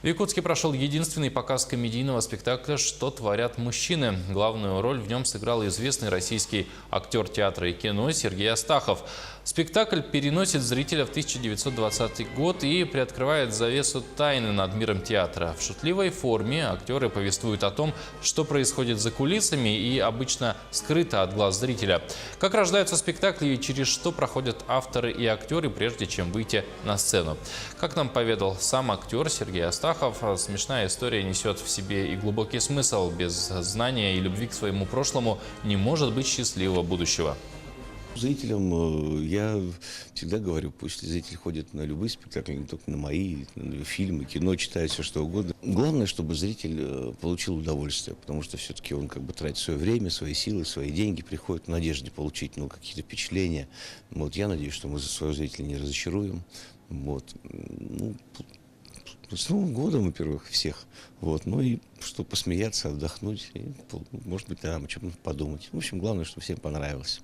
В Якутске прошел единственный показ комедийного спектакля «Что творят мужчины». Главную роль в нем сыграл известный российский актер театра и кино Сергей Астахов. Спектакль переносит зрителя в 1920 год и приоткрывает завесу тайны над миром театра. В шутливой форме актеры повествуют о том, что происходит за кулисами и обычно скрыто от глаз зрителя. Как рождаются спектакли и через что проходят авторы и актеры, прежде чем выйти на сцену. Как нам поведал сам актер Сергей Астахов, смешная история несет в себе и глубокий смысл. Без знания и любви к своему прошлому не может быть счастливого будущего. Зрителям я всегда говорю, пусть зритель ходит на любые спектакли, не только на мои, на фильмы, кино, читает все что угодно. Главное, чтобы зритель получил удовольствие, потому что все-таки он как бы тратит свое время, свои силы, свои деньги, приходит в надежде получить какие-то впечатления. Вот, я надеюсь, что мы за своего зрителя не разочаруем. Вот. С Новым годом, во-первых, всех. Вот. Ну и чтобы посмеяться, отдохнуть, и, может быть, о чем-то подумать. В общем, главное, чтобы всем понравилось.